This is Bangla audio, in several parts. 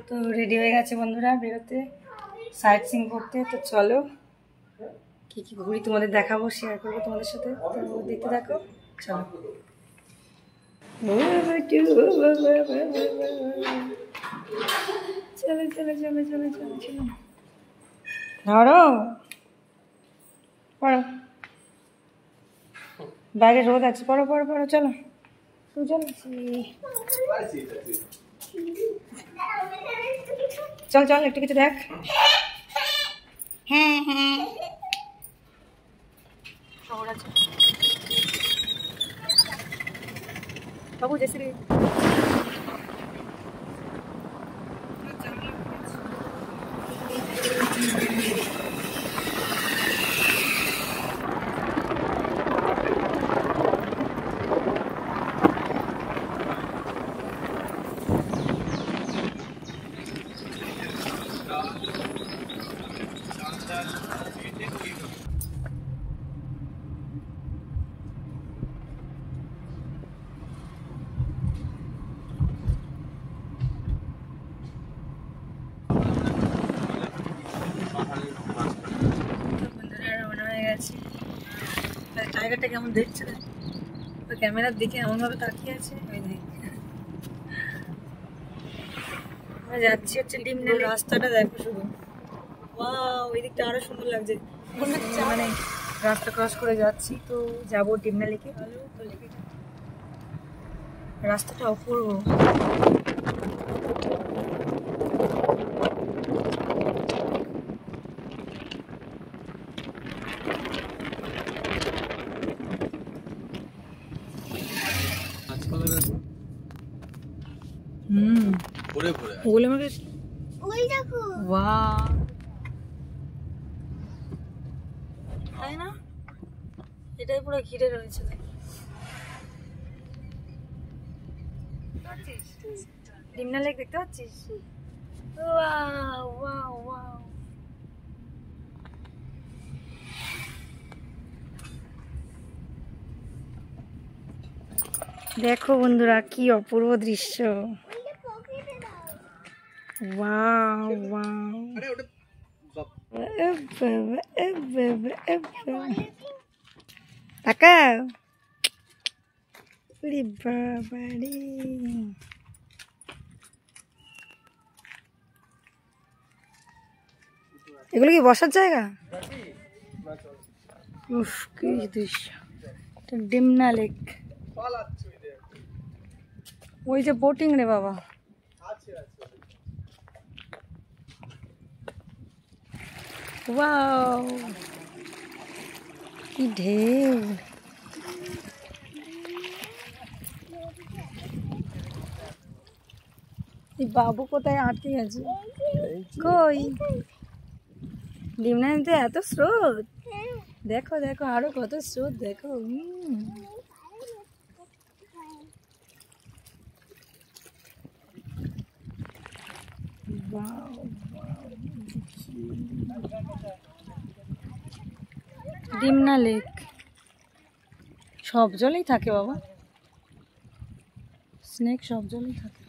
তো রেডি হয়ে গেছে বন্ধুরা বেরোতে, সাইট সিং করতে। তো চলো কি কি ঘুরি তোমাদের দেখাবো, শেয়ার করবো তোমাদের সাথে, তো দেখতে থাকো। চলো চলো চলো চলো চলো চলো চলো, ধরো পড়ো, বাইরে রোদ আছে, পড়ো পড়ো পড়ো, চলো চল চল একটু কিছু দেখ। হ্যাঁ হ্যাঁ খবর আছে বাবু, জেসিরি টাইগারটা কেমন দেখছে না, ক্যামেরার দিকে এমন ভাবে তাকিয়ে আছে। আমরা যাচ্ছি হচ্ছে ডিমনা, রাস্তাটা দেখো শুধু, ওয়াও এই দিকটা আরো সুন্দর লাগছে, মানে রাস্তা ক্রস করে যাচ্ছি। তো যাবো ডিমনা লেকে, রাস্তাটা অপূর্ব। ওগুলো আমাকে ওই দেখো, ওয়াও তাই না, এটাই পুরো ঘিরে রয়েছে। ডিমনা লেক দেখতে পাচ্ছিস? ওয়াও ওয়াও ওয়াও, দেখো বন্ধুরা কি অপূর্ব দৃশ্য। ওয়াও ওয়াও, তাকাও, ওরে বাবা রে, এগুলো কি বসার জায়গা? উফ কি দৃশ্য, ডিমনা লেক, ওই যে বোটিং রে বাবা। ওয়াও কি ঢেউ, এই বাবু কোথায় আটকে গেছে, কই ডিমনাতে এত স্রোত, দেখো দেখো আরো কত স্রোত দেখো। ডিমনা লেক সব জলেই থাকে বাবা, স্নেক সব জলেই থাকে।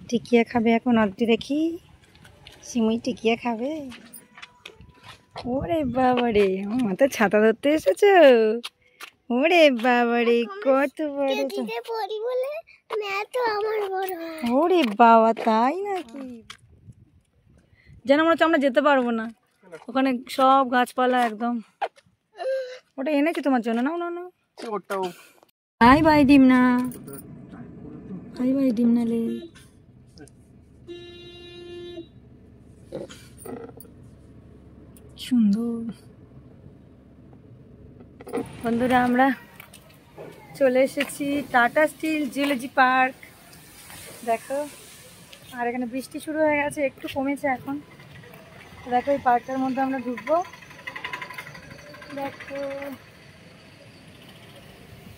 টিকিয়া খাবে এখন, অর্ধে দেখি সিমুই টিকিয়া খাবে। ওরে বাবারে, আমার মাথায় ছাতা ধরতে এসেছো, ওরে বাবারে কত বড়, ওরে বাবা তাই নাকি, যেন মনে হচ্ছে আমরা যেতে পারবো না, ওখানে সব গাছপালা একদম। ওটা এনেছি তোমার জন্য, নাও নাও নাও। Bye bye Dimna, bye bye Dimna lake. সুন্দর বন্ধুরা, আমরা চলে এসেছি টাটা স্টিল জুলজি পার্ক। দেখো, আর এখানে বৃষ্টি শুরু হয়ে গেছে, একটু কমেছে এখন। দেখো এই পার্কটার মধ্যে আমরা ঢুকবো, দেখো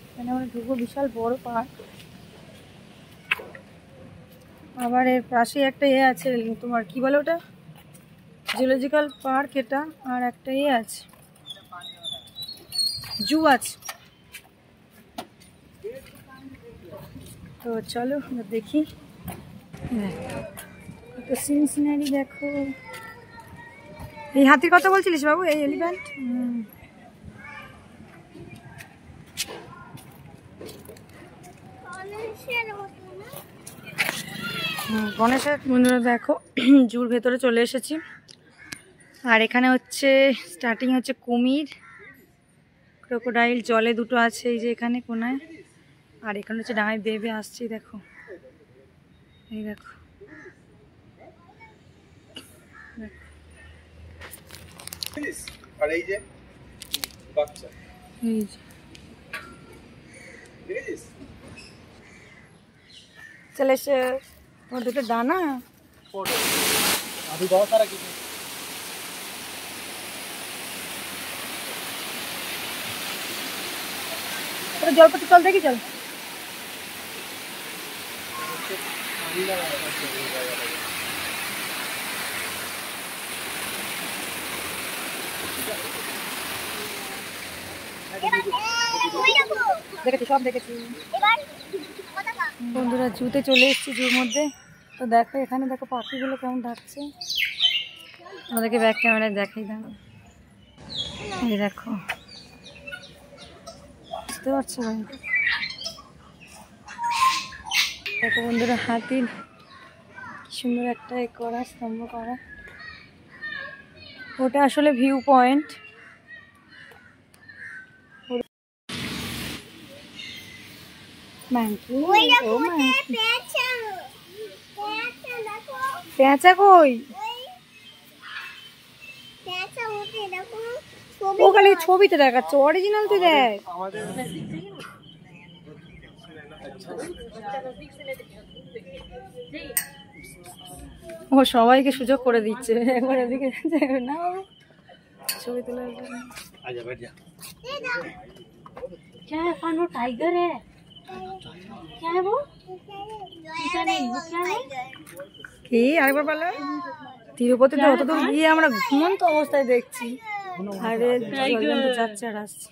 এখানে আমরা ঢুকবো, বিশাল বড় পার্ক। আবার এর পাশে একটা আছে, তোমার কি বলে ওটা, জুলজিক্যাল পার্ক এটা, আর একটা আছে জু আছে। তো চলো দেখি, তো সিন সিনারি দেখো। এই হাতির কথা বলছিলিস বাবু, এই এলিফ্যান্ট? গণেশের বন্ধুরা দেখো জুর ভেতরে চলে এসেছি। আর এখানে হচ্ছে স্টার্টিং হচ্ছে কুমির, ক্রোকোডাইল, জলে দুটো আছে এই যে এখানে কোনায়। আর এখানে হচ্ছে ডাঙায় বেবে আসছি, দেখো এই দেখো। আর এই যে বাচ্চা, এই যে দেখেছিস চলে এসে ওর দুটো ডানা। अभी बहुत सारा किसी জলপতি চল দেখি, চল। দেখেছি, সব দেখেছি বন্ধুরা। জুতে চলে এসেছি, জুর মধ্যে। তো দেখো এখানে দেখো পাখিগুলো কেমন ডাকছে, আমাদেরকে ব্যাক ক্যামেরায় দেখাই। দেখো এই দেখো, বুঝতে পারছো ভাই? দেখো বন্ধুরা হাতির কি সুন্দর একটা করা স্তম্ভ করা, ওটা আসলে ভিউ পয়েন্ট। পেঁচা কই? ও খালি ছবিতে দেখাচ্ছে, অরিজিনাল তুই দেখ। ও সবাইকে সুযোগ করে দিচ্ছে, একবার এদিকে না ছবি তোলার জন্য। क्या है खान, वो टाइगर है, क्या है वो? কি আরেকবার বলো। তিরুপতিতে অতদূর গিয়ে আমরা ঘুমন্ত অবস্থায় দেখছি, আরে জলজন্ত যাচ্ছে আর আসছে।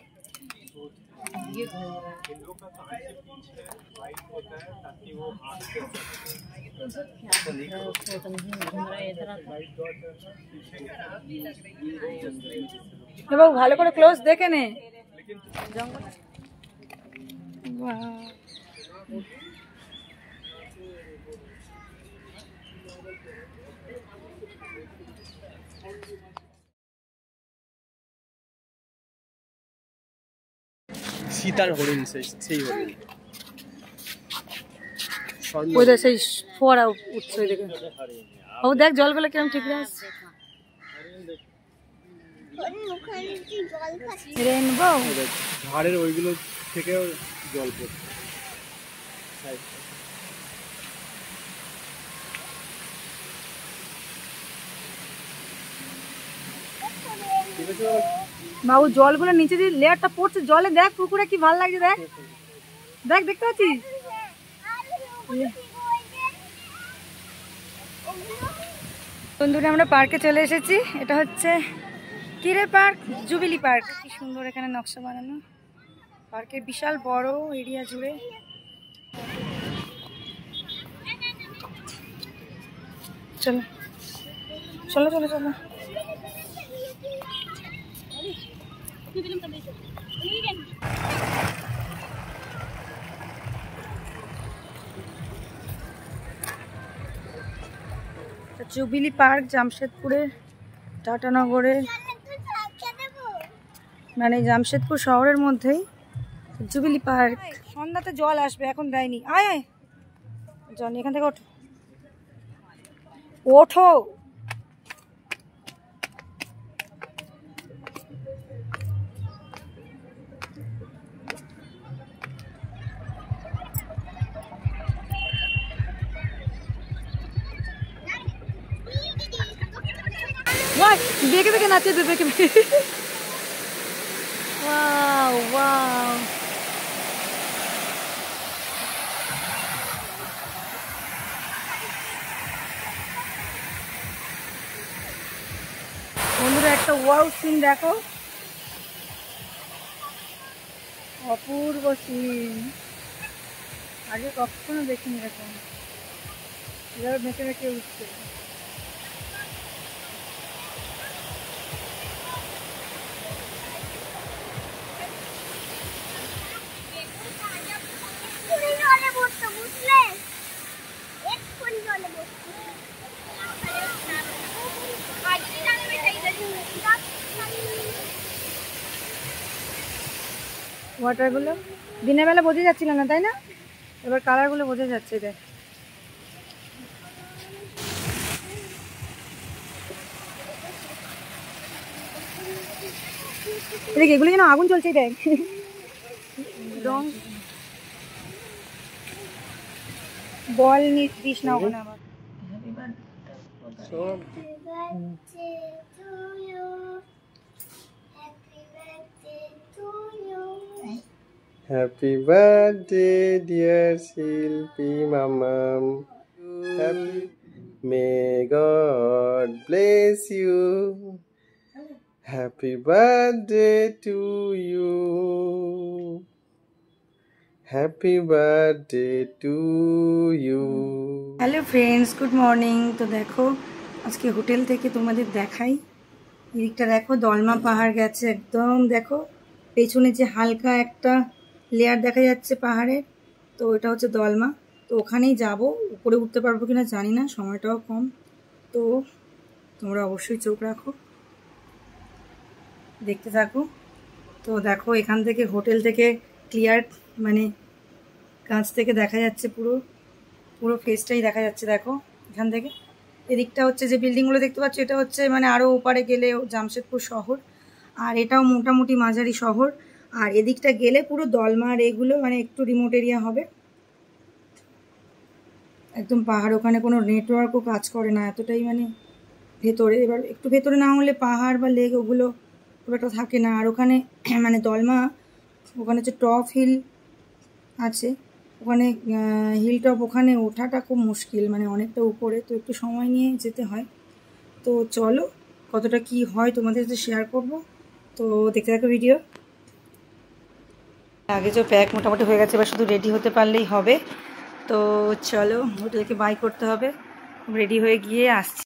এবার ভালো করে ক্লোজ দেখে নে। জঙ্গল সীতার হরিণ, সেই হরিণ ওইটা সেই ফোয়ারা উঠছে ওই দিকে। ও দেখ জলগুলো কিরম ঠিক আছে, রেনবো ঝাড়ের ওইগুলো থেকেও জল পড়ছে। বাবু জলগুলো নিচে দিয়ে লেয়ারটা পড়ছে জলে, দেখ পুকুরে কি ভালো লাগছে, দেখ দেখ, দেখতে পাচ্ছিস? বন্ধুরা আমরা পার্কে চলে এসেছি, এটা হচ্ছে কিরে পার্ক, জুবিলি পার্ক। কি সুন্দর এখানে নকশা বানানো, পার্কের বিশাল বড় এরিয়া জুড়ে। চলো চলো চলো চলো। জুবিলি পার্ক জামশেদপুরের টাটানগরের, মানে জামশেদপুর শহরের মধ্যেই জুবিলি পার্ক। সন্ধ্যাতে জল আসবে, এখন দেয়নি। আয় আয় জল, এখান থেকে ওঠো ওঠো। দেখে দেখে নাচে, দেখে ওয়াও ওয়াও। বন্ধুরা একটা ওয়াও সিন দেখো, অপূর্ব সিন, আগে কখনো দেখিনি এরকম। এভাবে মেখে মেখে উঠছে। ওয়াটারগুলো দিনের বেলা বোঝা যাচ্ছিল না, তাই না? এবার কালারগুলো বোঝা যাচ্ছে। দেখ, দেখ এগুলো যেন আগুন চলছে। দেখ রং বল দিস না ওখানে আবার। Happy birthday, dear Silpi Mamam. May God bless you. Happy birthday to you. Happy birthday to you. Hello friends, good morning. তো দেখো আজকে হোটেল থেকে তোমাদের দেখাই, এদিকটা দেখো দলমা পাহাড় গেছে একদম। দেখো পেছনে যে হালকা একটা লেয়ার দেখা যাচ্ছে পাহাড়ের, তো এটা হচ্ছে দলমা। তো ওখানেই যাব, উপরে উঠতে পারবো কিনা জানি না, সময়টাও কম। তো তোমরা অবশ্যই চোখ রাখো, দেখতে থাকো। তো দেখো এখান থেকে হোটেল থেকে ক্লিয়ার, মানে কাছ থেকে দেখা যাচ্ছে পুরো পুরো ফেসটাই দেখা যাচ্ছে। দেখো এখান থেকে এদিকটা হচ্ছে যে বিল্ডিংগুলো দেখতে পাচ্ছ, এটা হচ্ছে মানে আরও ওপারে গেলে জামশেদপুর শহর, আর এটাও মোটামুটি মাঝারি শহর। আর এদিকটা গেলে পুরো দলমার এগুলো মানে একটু রিমোট এরিয়া হবে একদম পাহাড়। ওখানে কোনো নেটওয়ার্কও কাজ করে না, এতটাই মানে ভেতরে। এবার একটু ভেতরে না হলে পাহাড় বা লেক ওগুলো খুব একটা থাকে না। আর ওখানে মানে দলমা, ওখানে হচ্ছে টপ হিল আছে, ওখানে হিল টপ, ওখানে ওঠাটা খুব মুশকিল, মানে অনেকটা উপরে, তো একটু সময় নিয়ে যেতে হয়। তো চলো কতটা কি হয় তোমাদের সাথে শেয়ার করব, তো দেখতে থাকো ভিডিও। আগে যে প্যাক মোটামুটি হয়ে গেছে, এবার শুধু রেডি হতে পারলেই হবে। তো চলো হোটেলকে বাই করতে হবে, রেডি হয়ে গিয়ে আসছি।